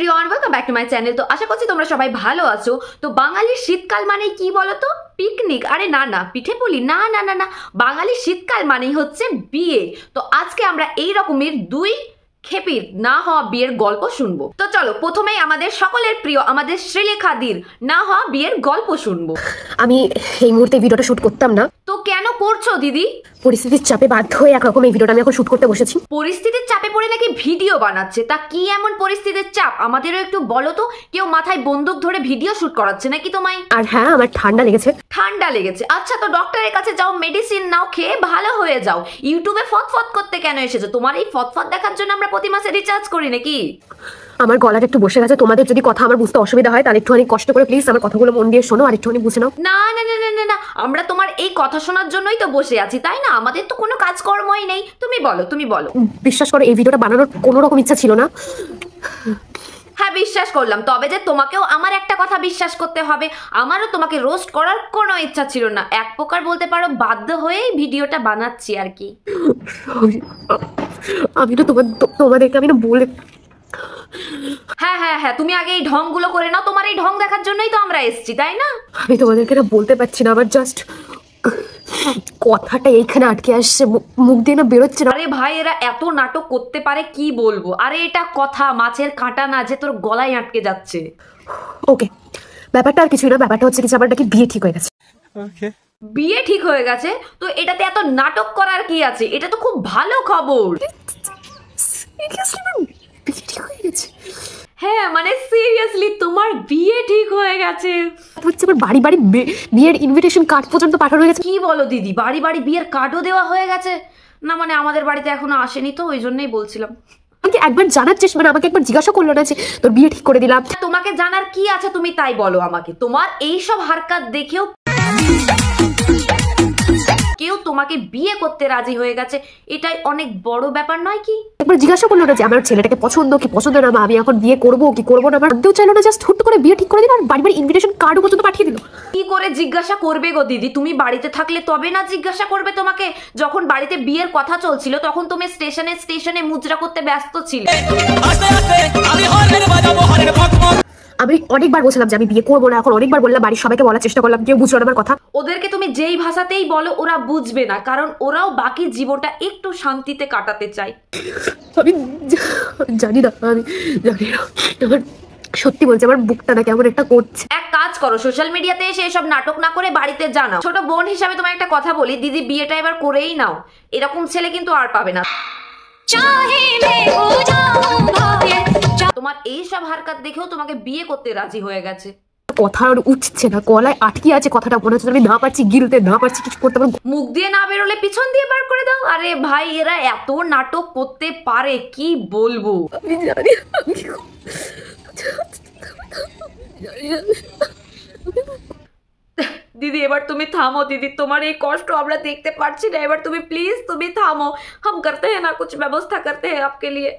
Everyone, welcome back to my channel. তো আশা করছি তোমরা সবাই ভালো আছো। তো বাঙালির শীতকাল মানে কি বলো তো? পিকনিক। আরে না না, পিঠে পুলি না না না না, বাঙালির শীতকাল মানেই হচ্ছে বিয়ে। তো আজকে আমরা এই রকমের দুই খেপির না হওয়া বিয়ের গল্প শুনবো। তো চলো প্রথমেই আমাদের সকলের প্রিয় আমাদের শ্রীলেখাদির না হওয়া বিয়ের গল্প শুনবো। আমি এই মুহূর্তে ভিডিওটা শুট করতাম না। তো কেন করছো দিদি? পরিস্থিতির চাপে বাধ্য হয়ে একরকম এই ভিডিওটা আমি এখন শুট করতে বসেছি। পরিস্থিতির চাপে পড়ে নাকি ভিডিও বানাচ্ছে? তা কি এমন পরিস্থিতির চাপ আমাদেরও একটু বলো তো। কেউ মাথায় বন্দুক ধরে ভিডিও শুট করাচ্ছে নাকি তোমায়? আর হ্যাঁ, আমার ঠান্ডা লেগেছে। ঠান্ডা লেগেছে? আচ্ছা, তো ডক্টরের কাছে যাও, মেডিসিন নাও, খেয়ে ভালো হয়ে যাও। ইউটিউবে ফতফত করতে কেন এসেছো? তোমার এই ফতফত দেখার জন্য আমরা প্রতি মাসে রিচার্জ করি নাকি? আমার গলাটা একটু বসে গেছে। তোমাদের যদি কথা আমার বুঝতে অসুবিধা হয় তাহলে একটুখানি কষ্ট করে প্লিজ আমার কথাগুলো মন দিয়ে শোনো আর একটুখানি বুঝে নাও। না না না না না, আমরা তোমার এই কথা শোনার জন্যই তো বসে আছি, তাই না? আমাদের তো কোনো কাজকর্মই নেই। তুমি বলো, তুমি বলো। বিশ্বাস করো, এই ভিডিওটা বানানোর কোনো রকম ইচ্ছা ছিল না। হ্যাঁ, বিশ্বাস করলাম। তবে যে তোমাকেও আমার একটা কথা বিশ্বাস করতে হবে, আমারও তোমাকে রোস্ট করার কোনো ইচ্ছা ছিল না। এক প্রকার বলতে পারো বাধ্য হয়েই ভিডিওটা বানাচ্ছি আর কি। আমি তো তোমাদেরকে আমি না বলে। হ্যাঁ হ্যাঁ হ্যাঁ, তুমি আগে এই ঢংগুলো করে নাও। তোমার এই ঢং দেখার জন্যই তো আমরা এসেছি, তাই না? আমি তোমাদেরকে না বলতে পারছি না, আমার জাস্ট কথাটা এইখানে আটকে আসছে, মুখ দিয়ে না বেরোচ্ছে না। আরে ভাই, এরা এত নাটক করতে পারে কি বলবো। আরে এটা কথা, মাছের কাঁটা না যে তোর গলায় আটকে যাচ্ছে। ওকে, ব্যাপারটা আর কিছুই না। ব্যাপারটা হচ্ছে কিছু, আমার নাকি বিয়ে ঠিক হয়ে গেছে। বিয়ে ঠিক হয়ে গেছে? তো এটাতে এত নাটক করার কি আছে? এটা তো খুব ভালো খবর। বিয়ে ঠিক হয়ে গেছে? হ্যাঁ মানে সিরিয়াসলি তোমার বিয়ে ঠিক হয়ে গেছে? হচ্ছে আমার বাড়ি বাড়ি বিয়ের ইনভিটেশন কার্ড পর্যন্ত পাঠানো হয়ে গেছে। কি বলো দিদি, বাড়ি বাড়ি বিয়ের কার্ডও দেওয়া হয়ে গেছে? না মানে আমাদের বাড়িতে এখনো আসেনি, তো ওই জন্যই বলছিলাম। আমাকে একবার জানার চেষ্টা, মানে আমাকে একবার জিজ্ঞাসা করলো না যে তোর বিয়ে ঠিক করে দিলাম। তোমাকে জানার কি আছে, তুমি তাই বলো আমাকে। তোমার এইসব হারকাত দেখেও কেউ তোমাকে বিয়ে করতে রাজি হয়ে গেছে, এটাই অনেক বড় ব্যাপার নয় কি? একবার জিজ্ঞাসা করলো না যে আমার ছেলেটাকে পছন্দ কি পছন্দ না, বা আমি এখন বিয়ে করবো কি করবো না। আমার কেউ চাইলো না, জাস্ট হুট করে বিয়ে ঠিক করে দিল আর বাড়ি বাড়ি ইনভিটেশন কার্ডও পর্যন্ত পাঠিয়ে দিল। কি করে জিজ্ঞাসা করবে গো দিদি? তুমি বাড়িতে থাকলে তবে না জিজ্ঞাসা করবে তোমাকে? যখন বাড়িতে বিয়ের কথা চলছিল তখন তুমি স্টেশনে স্টেশনে মুজরা করতে ব্যস্ত ছিলে। আমি অনেকবার বলছিলাম যে আমি বিয়ে করবো না, এখন অনেকবার বললাম, বাড়ির সবাইকে বলার চেষ্টা করলাম, কেউ বুঝলো না আমার কথা। ওদেরকে তুমি যেই ভাষাতেই বলো ওরা বুঝবে না, কারণ ওরাও বাকি জীবনটা একটু শান্তিতে কাটাতে চায়। আমি জানি না, আমি জানি না, আমার সত্যি বলছি আমার বুকটা না কেমন একটা করছে। এক কাজ করো, সোশ্যাল মিডিয়াতে এসে এসব নাটক না করে বাড়িতে জানাও। ছোট বোন হিসাবে তোমার একটা কথা বলি, দিদি বিয়েটা এবার করেই নাও। এরকম ছেলে কিন্তু আর পাবে না। তোমার এই সব হারকাত দেখেও তোমাকে বিয়ে করতে রাজি হয়ে গেছে। কথা আর উঠছে না, গলায় আটকে আছে কথাটা। মনে হচ্ছে আমি না পারছি গিলতে, না পারছি কিছু করতে। মুখ দিয়ে না বেরোলে পিছন দিয়ে বার করে দাও। আরে ভাই, এরা এত নাটক করতে পারে কি বলবো। আমি জানি দিদি এবার তুমি থামো। দিদি তোমার এই কষ্ট আমরা দেখতে পারছি না, এবার তুমি প্লিজ তুমি থামো। हम करते हैं ना, कुछ व्यवस्था करते हैं आपके लिए।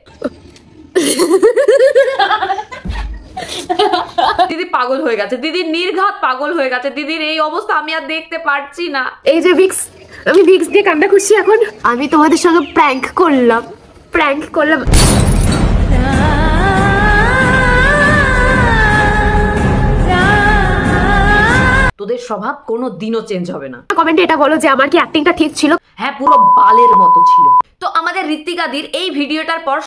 দিদি পাগল হয়ে গেছে, দিদি নির্ঘাত পাগল হয়ে গেছে। দিদির এই অবস্থা আমি আর দেখতে পারছি না। এই যে ভিক্স, আমি ভিক্স দিয়ে কান্না করছি এখন। আমি তোমাদের সঙ্গে প্র্যাঙ্ক করলাম। তোদের স্বভাব কোনো দিনও চেঞ্জ হবে না। কমেন্টে এটা বলো যে আমার কি অ্যাক্টিংটা ঠিক ছিল? হ্যাঁ, পুরো বালের মতো ছিল। তো আমাদের ঋত্বিকাদির এই ভিডিওটার পর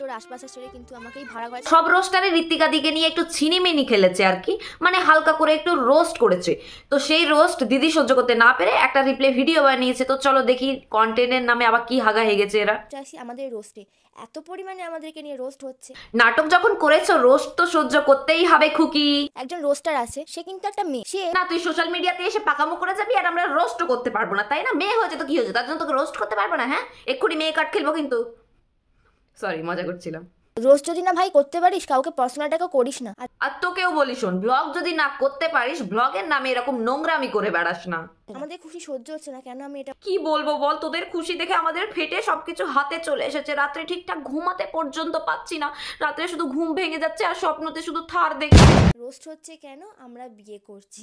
সব রোস্টারে ঋত্বিকাদিকে নিয়ে একটু ছিনিমিনি খেলেছে আর কি, মানে হালকা করে একটু রোস্ট করেছে। তো সেই রোস্ট দিদি সহ্য করতে না পেরে একটা রিপ্লে ভিডিও বানিয়েছে। তো চলো দেখি কন্টেন্টের নামে আবার কি হাগা হেগেছে এরা। আমাদের রোস্টে এত পরিমাণে আমাদেরকে নিয়ে রোস্ট হচ্ছে। নাটক যখন করেছো রোস্ট তো সহ্য করতেই হবে খুকি। একজন রোস্টার আছে, সে কিন্তু একটা মেয়ে। সে না, তুই সোশ্যাল মিডিয়াতে এসে পাকামো করে যাবি আর আমরা রোস্ট করতে পারবো না, তাই না? মেয়ে হয়েছে তো কি হয়েছে, তার জন্য তোকে রোস্ট করতে পারবো না? হ্যাঁ, এক্ষুনি মেয়ে কাট খেলবো কিন্তু। সরি, মজা করছিলাম। রোস্ট যদি না ভাই করতে পারিস, কাউকে পার্সোনালটাকে করিস না। আর তোকেও বলি শোন, ব্লগ যদি না করতে পারিস, ব্লগের নামে এরকম নোংরামি করে বেড়াস না। আমাদের খুশি সহ্য হচ্ছে না কেন? আমি এটা কি বলবো বল, তোদের খুশি দেখে আমাদের ফেটে সবকিছু হাতে চলে এসেছে। রাত্রে ঠিকঠাক ঘুমাতে পর্যন্ত পাচ্ছি না, রাত্রে শুধু ঘুম ভেঙে যাচ্ছে আর স্বপ্নতে শুধু থার দেখি। রোস্ট হচ্ছে কেন? আমরা বিয়ে করছি।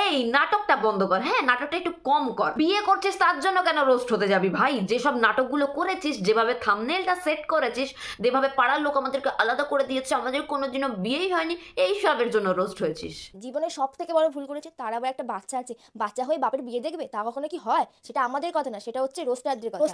এই নাটকটা বন্ধ কর। হ্যাঁ, নাটকটা একটু কম কর। বিয়ে করছিস তার জন্য কেন রোস্ট হতে যাবি ভাই? যেসব নাটকগুলো করেছিস, যেভাবে থাম্বনেলটা সেট করেছিস, যেভাবে পাড়ার পাড়ার লোক আমাদেরকে আলাদা করে দিয়েছে, আমাদের কোনোদিনও বিয়েই হয়নি, এই সবের জন্য রোস্ট হয়েছিস। জীবনের সব থেকে বড় ভুল করেছে, তার আবার একটা বাচ্চা আছে, বাচ্চা হয়ে বাপের বিয়ে দেখবে, তা কখনো কি হয়? সেটা আমাদের কথা না, সেটা হচ্ছে রোস্টারদের কথা।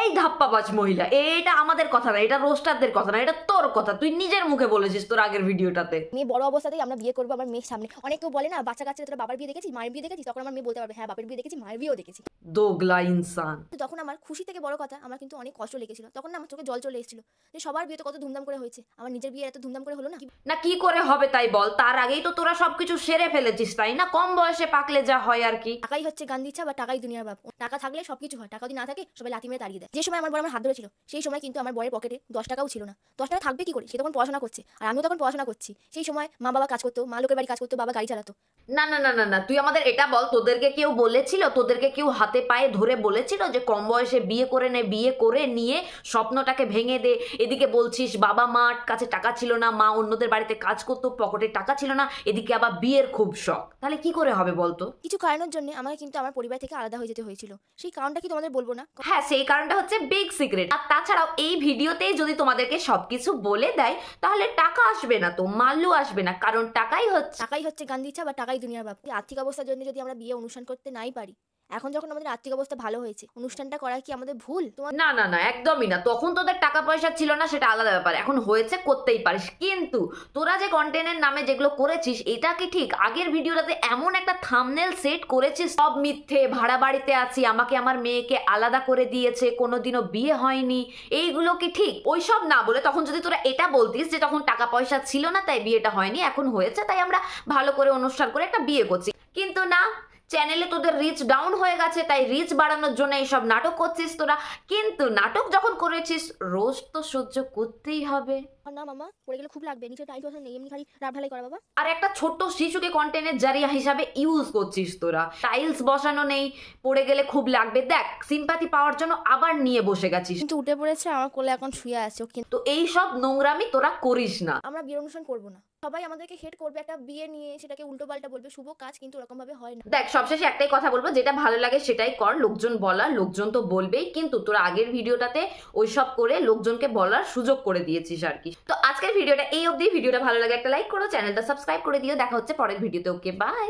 এই ধাপ্পাবাজ মহিলা, এটা আমাদের কথা না, এটা রোস্টারদের কথা না, এটা তোর কথা, তুই নিজের মুখে বলেছিস তোর আগের ভিডিওটাতে। মেয়ে বড় অবস্থাতেই আমরা বিয়ে করবো আমার মেয়ের সামনে। অনেক কেউ বলে না বাচ্চা কাচ্চা তোরা বাবার বিয়ে দেখেছিস, মায়ের বিয়ে দেখেছিস, তখন আমার মেয়ে বলতে পারবে হ্যাঁ বাপের বিয়ে দেখেছি, মায়ের বিয়েও দেখেছি। দোগলা ইনসান। তখন আমার খুশি থেকে বড় কথা, আমার কিন্তু অনেক কষ্ট লেগেছিল। তখন না আমার চোখে জল চলে এসেছিল যে সবার বিয়ে তো কত ধুমধাম করে হয়েছে, আমার নিজের বিয়ে এত ধুমধাম করে হলো না। না কি করে হবে তাই বল, তার আগেই তো তোরা সবকিছু সেরে ফেলেছিস তাই না? কম বয়সে পাকলে যা হয় আর কি। টাকাই হচ্ছে গান্ধী ইচ্ছা বা টাকাই দুনিয়ার বাপ। টাকা থাকলে সবকিছু হয়, টাকা যদি না থাকে সবাই লাথি মেরে তাড়িয়ে দেয়। যে সময় আমার বড় আমার হাত ধরেছিল সেই সময় কিন্তু আমার বড়ের পকেটে 10 টাকাও ছিল না। 10 টাকা থাকবে কি করে? সে তখন পড়াশোনা করছে আর আমিও তখন পড়াশোনা করছি। সেই সময় মা বাবা কাজ করতো, মা লোকের বাড়ি কাজ করতো, বাবা গাড়ি চালাতো। না না না না না, তুই আমাদের এটা বল, তোদেরকে কেউ বলেছিল, তোদেরকে কেউ হাতে পায়ে ধরে বলেছিল যে কম বয়সে বিয়ে করে নে, বিয়ে করে নিয়ে স্বপ্নটাকে ভেঙে দে? এদিকে বলছিস বাবা মার কাছে টাকা ছিল না, মা অন্যদের বাড়িতে কাজ করতো, পকেটে টাকা ছিল না, এদিকে আবার বিয়ের খুব শখ, তাহলে কি করে হবে বলতো? কিছু কারণের জন্য আমাকে কিন্তু আমার পরিবার থেকে আলাদা হয়ে যেতে হয়েছিল। সেই কারণটা কি তোমাদের বলবো না? হ্যাঁ, সেই কারণটা হচ্ছে বিগ সিক্রেট। আর তাছাড়াও এই ভিডিওতেই যদি তোমাদেরকে সবকিছু বলে দেয় তাহলে টাকা আসবে না, তো মাল্লু আসবে না, কারণ টাকাই হচ্ছে গান্ধী ইচ্ছা বা টাকাই দুনিয়ার বাপ। আর্থিক অবস্থার জন্য যদি আমরা বিয়ে অনুষ্ঠান করতে নাই পারি, এখন যখন আমাদের আর্থিক অবস্থা ভালো হয়েছে, অনুষ্ঠানটা করা কি আমাদের ভুল? না না না, একদমই না। তখন তোদের টাকা পয়সা ছিল না, সেটা আলাদা ব্যাপার, এখন হয়েছে, করতেই পারিস। কিন্তু তোরা যে কন্টেন্টের নামে যেগুলো করেছিস এটা কি ঠিক? আগের ভিডিওটাতে এমন একটা থাম্বনেল সেট করেছিস, সব মিথ্যে, ভাড়া বাড়িতে আছি, আমাকে আমার মেয়েকে আলাদা করে দিয়েছে, কোনোদিনও বিয়ে হয়নি, এইগুলো কি ঠিক? ওইসব না বলে তখন যদি তোরা এটা বলতিস যে তখন টাকা পয়সা ছিল না তাই বিয়েটা হয়নি, এখন হয়েছে তাই আমরা ভালো করে অনুষ্ঠান করে একটা বিয়ে করছি। কিন্তু না, চ্যানেলে তোদের রিচ ডাউন হয়ে গেছে তাই রিচ বাড়ানোর জন্য এইসব নাটক করছিস তোরা। কিন্তু নাটক যখন করেছিস রোস্ট তো সহ্য করতেই হবে। না মামা, পড়ে গেলে খুব লাগবে, নিচে টাইট বসানো নেই, এমনি খালি রাব ঢালাই করা বাবা। আর একটা ছোট্ট শিশুকে কন্টেন্টের জারিয়া হিসাবে ইউজ করছিস তোরা। টাইলস বসানো নেই, পড়ে গেলে খুব লাগবে, দেখ সিম্পাথি পাওয়ার জন্য আবার নিয়ে বসে গেছিস। কিন্তু উঠে পড়েছে, আমার কোলে এখন শুয়ে আছে। তো এইসব নোংরামি তোরা করিস না। আমরা বিয়ের অনুষ্ঠান করবো না, সবাই আমাদেরকে হেড করবে একটা বিয়ে নিয়ে, সেটাকে উল্টো পাল্টা বলবে, শুভ কাজ কিন্তু ওরকম ভাবে হয় না। দেখ সবশেষে একটাই কথা বলবো, যেটা ভালো লাগে সেটাই কর। লোকজন বলার, লোকজন তো বলবেই, কিন্তু তোরা আগের ভিডিওটাতে ওইসব করে লোকজনকে বলার সুযোগ করে দিয়েছিস আর কি। তো আজকের ভিডিওটা এই অবধি। ভিডিওটা ভালো লাগে একটা লাইক করো, চ্যানেলটা সাবস্ক্রাইব করে দিও। দেখা হচ্ছে পরের ভিডিওতে। ওকে, বাই।